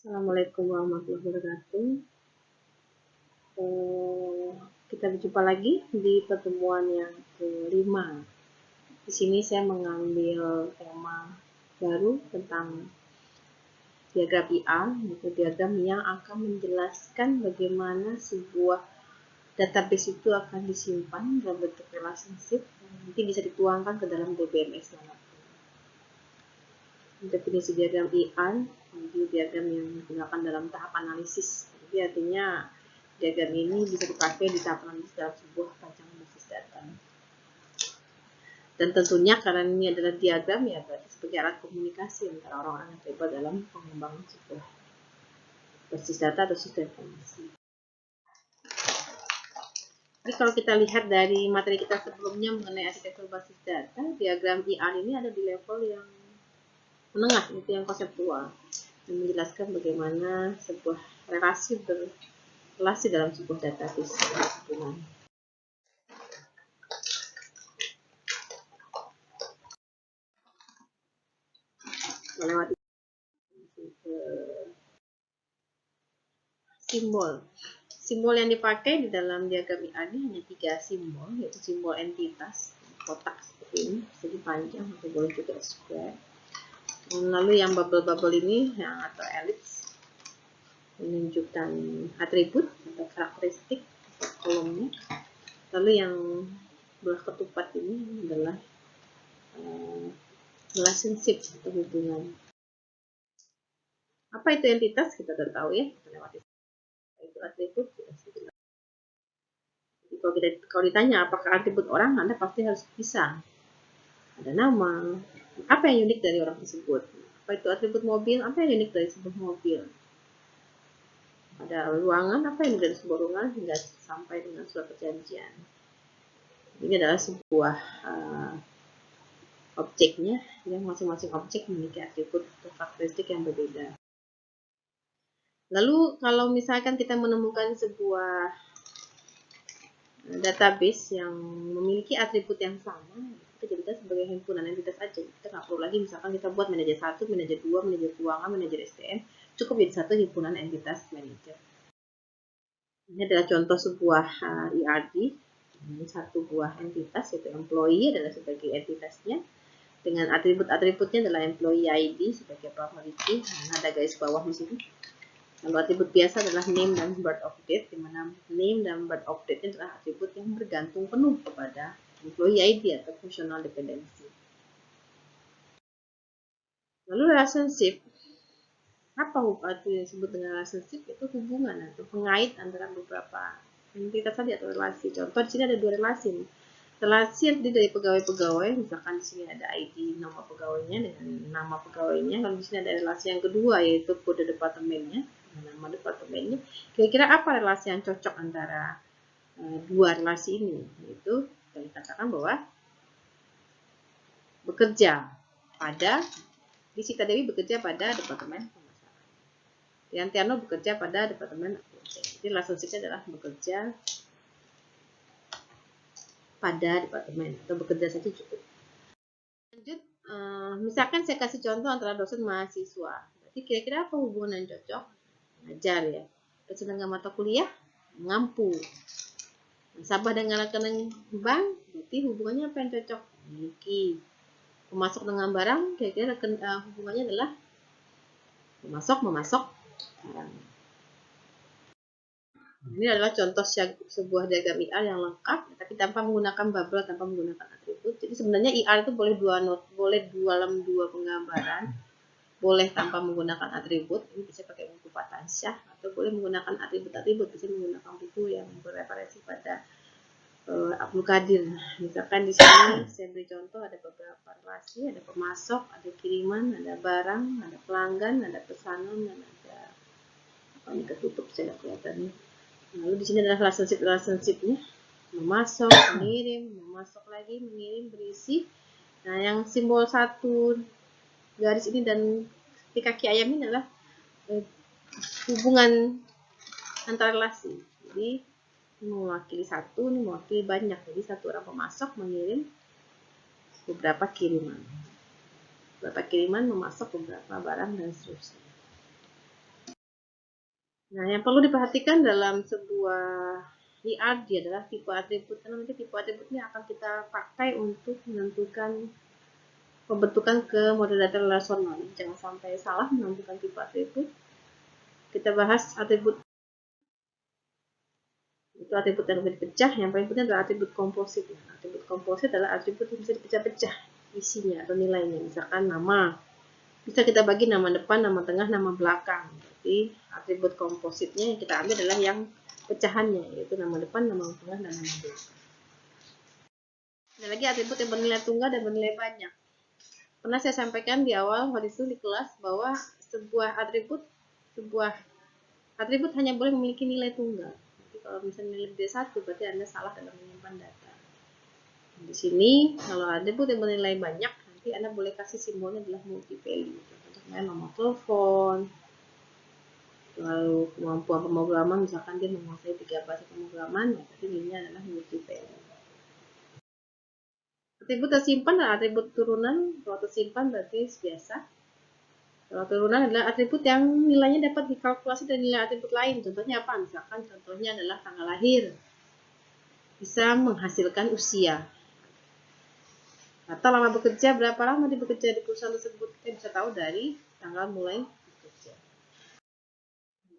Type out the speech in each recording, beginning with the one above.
Assalamualaikum warahmatullahi wabarakatuh. Kita berjumpa lagi di pertemuan yang kelima. Di sini saya mengambil tema baru tentang diagram IR, yaitu diagram yang akan menjelaskan bagaimana sebuah database itu akan disimpan dalam bentuk relationship dan nanti bisa dituangkan ke dalam DBMS. Definisi diagram IR, jadi diagram yang digunakan dalam tahap analisis. Jadi artinya diagram ini bisa dipakai di tahap analisis dalam sebuah rancangan basis data. Dan tentunya karena ini adalah diagram, ya berarti sebagai alat komunikasi antara orang-orang yang terlibat dalam pengembangan sebuah basis data atau sistem informasi. Jadi kalau kita lihat dari materi kita sebelumnya mengenai arsitektur basis data, diagram IR ini ada di level yang menengah, itu yang konseptual, yang menjelaskan bagaimana sebuah relasi berrelasi dalam sebuah database. Melewati simbol yang dipakai di dalam diagram IR ini hanya 3 simbol, yaitu simbol entitas kotak seperti ini, segi panjang atau boleh juga square. Lalu yang bubble ini atau elips menunjukkan atribut atau karakteristik kolomnya. Lalu yang belah ketupat ini adalah relationship atau hubungan. Apa itu entitas? Kita sudah tahu ya, kita lewati. Itu atribut. Jadi kalau ditanya apakah atribut orang, Anda pasti harus bisa. Ada nama. Apa yang unik dari orang tersebut? Apa itu atribut mobil? Apa yang unik dari sebuah mobil? Ada ruangan, apa yang dari sebuah ruangan hingga sampai dengan surat perjanjian. Ini adalah sebuah objeknya, yang masing-masing objek memiliki atribut atau karakteristik yang berbeda. Lalu kalau misalkan kita menemukan sebuah database yang memiliki atribut yang sama, kita jadikan sebagai himpunan entitas aja. Kita nggak perlu lagi misalkan kita buat manajer 1, manajer 2, manajer keuangan, manajer SDM, cukup jadi satu himpunan entitas manajer. Ini adalah contoh sebuah ERD, satu buah entitas, yaitu employee adalah sebagai entitasnya, dengan atribut-atributnya adalah employee ID sebagai property, ada garis bawah di sini. Lalu atribut biasa adalah name dan birth of date, di mana name dan birth of date adalah atribut yang bergantung penuh kepada employee ID atau functional dependency. Lalu relationship, apa arti yang disebut dengan relationship? Itu hubungan atau pengait antara beberapa entitas tadi atau relasi. Contoh di sini ada 2 relasi. Relasi yang terdiri dari pegawai-pegawai, misalkan di sini ada ID nama pegawainya dengan nama pegawainya. Lalu di sini ada relasi yang kedua, yaitu kode departemennya, nama departemennya. Kira-kira apa relasi yang cocok antara dua relasi ini? Yaitu kita katakan bahwa bekerja pada Sita Dewi bekerja pada departemen pemasaran. Yantiano bekerja pada departemen akuntansi. Jadi relationship-nya adalah bekerja pada departemen atau bekerja saja cukup. Lanjut, misalkan saya kasih contoh antara dosen mahasiswa. Berarti kira-kira apa hubungan yang cocok? Ngajar ya. Dosen dengan mata kuliah mengampu. Nasabah dengan rekening bank, berarti hubungannya apa yang cocok? Memiliki. Pemasok dengan barang, kira-kira hubungannya adalah memasok barang. Ini adalah contoh sebuah diagram IR yang lengkap, tapi tanpa menggunakan bubble, tanpa menggunakan atribut. Jadi sebenarnya IR itu boleh dalam dua penggambaran, boleh tanpa menggunakan atribut, ini bisa pakai buku Fatansyah, atau boleh menggunakan atribut-atribut, bisa menggunakan buku yang bereferensi pada Abdul Qadir. Misalkan di sini saya beri contoh, ada beberapa relasi, ada pemasok, ada kiriman, ada barang, ada pelanggan, ada pesanan, dan ada apa ini ketutup saya lihat kelihatannya. Lalu di sini adalah relationship-nya, memasok, mengirim, memasok lagi, mengirim, berisi. Nah, yang simbol satu garis ini dan di kaki ayam ini adalah hubungan antar relasi. Jadi mewakili satu, ini mewakili banyak. Jadi satu orang pemasok mengirim beberapa kiriman. Beberapa kiriman memasok beberapa barang dan seterusnya. Nah, yang perlu diperhatikan dalam sebuah ERD adalah tipe atribut, karena nanti tipe atributnya akan kita pakai untuk menentukan pembentukan ke model data relasional. Jangan sampai salah menentukan tipe atribut. Kita bahas atribut, itu atribut yang lebih dipecah. Yang paling penting adalah atribut komposit. Atribut komposit adalah atribut yang bisa dipecah-pecah isinya atau nilainya. Misalkan nama, bisa kita bagi nama depan, nama tengah, nama belakang. Jadi atribut kompositnya yang kita ambil adalah yang pecahannya, yaitu nama depan, nama tengah, dan nama belakang. Ada lagi atribut yang bernilai tunggal dan bernilai banyak. Pernah saya sampaikan di awal waktu itu di kelas bahwa sebuah atribut hanya boleh memiliki nilai tunggal. Jadi kalau misalnya nilai lebih dari 1 berarti Anda salah dalam menyimpan data. Di sini kalau atribut yang bernilai banyak, nanti Anda boleh kasih simbolnya adalah multi value. Contohnya nomor telepon, lalu kemampuan pemrograman, misalkan dia menguasai 3 bahasa pemrograman, ya berarti nilainya adalah multi value. Atribut tersimpan dan atribut turunan. Kalau tersimpan berarti biasa. Kalau turunan adalah atribut yang nilainya dapat dikalkulasi dari nilai atribut lain. Contohnya apa? Misalkan contohnya adalah tanggal lahir. Bisa menghasilkan usia. Atau lama bekerja, berapa lama dia bekerja di perusahaan tersebut. Kita bisa tahu dari tanggal mulai bekerja.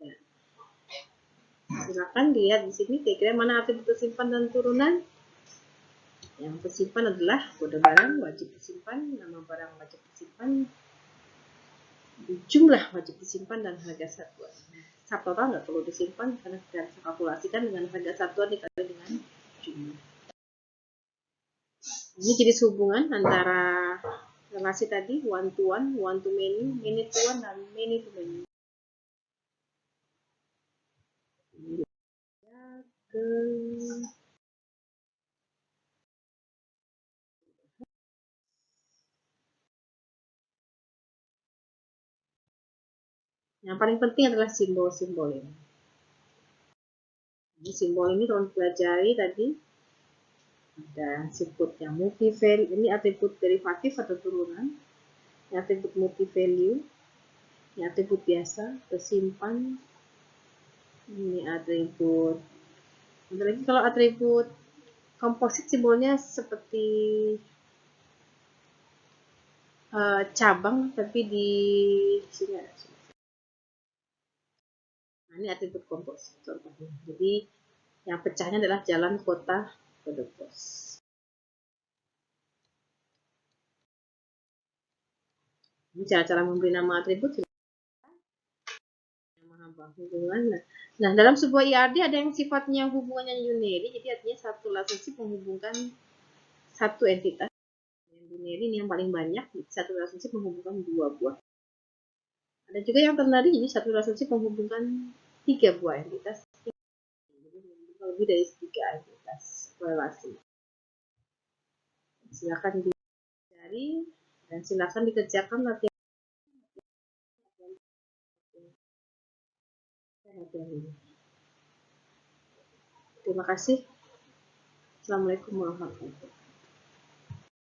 Ya. Silakan dilihat di sini kira-kira mana atribut tersimpan dan turunan. Yang tersimpan adalah kode barang wajib disimpan, nama barang wajib disimpan, jumlah wajib disimpan, dan harga satuan. Subtotal nggak perlu disimpan karena kita bisa kalkulasikan dengan harga satuan dikali dengan jumlah. Ini jadi hubungan antara relasi tadi one to many, many to one, dan many to many. Yang paling penting adalah simbol-simbol ini. Ini simbol ini kalau pelajari tadi ada sebut yang multi value, ini atribut derivatif atau turunan, ini atribut multi value, ini atribut biasa tersimpan, ini atribut. Lagi kalau atribut komposit simbolnya seperti cabang, tapi di sini ada. Nah, ini atribut komposit contohnya. Jadi yang pecahnya adalah jalan, kota, kode pos. Ini cara-cara memberi nama atribut. Hubungan. Nah, dalam sebuah IRD ada yang sifatnya hubungannya unary, jadi artinya satu relationship menghubungkan satu entitas. Yang unary ini yang paling banyak, satu relationship menghubungkan dua buah. Ada juga yang ternary, jadi satu relationship menghubungkan 3 buah entitas. Jadi lebih dari 3 entitas relasi. Silakan dicari dan silakan dikerjakan latihan. Terima kasih. Assalamualaikum warahmatullahi wabarakatuh.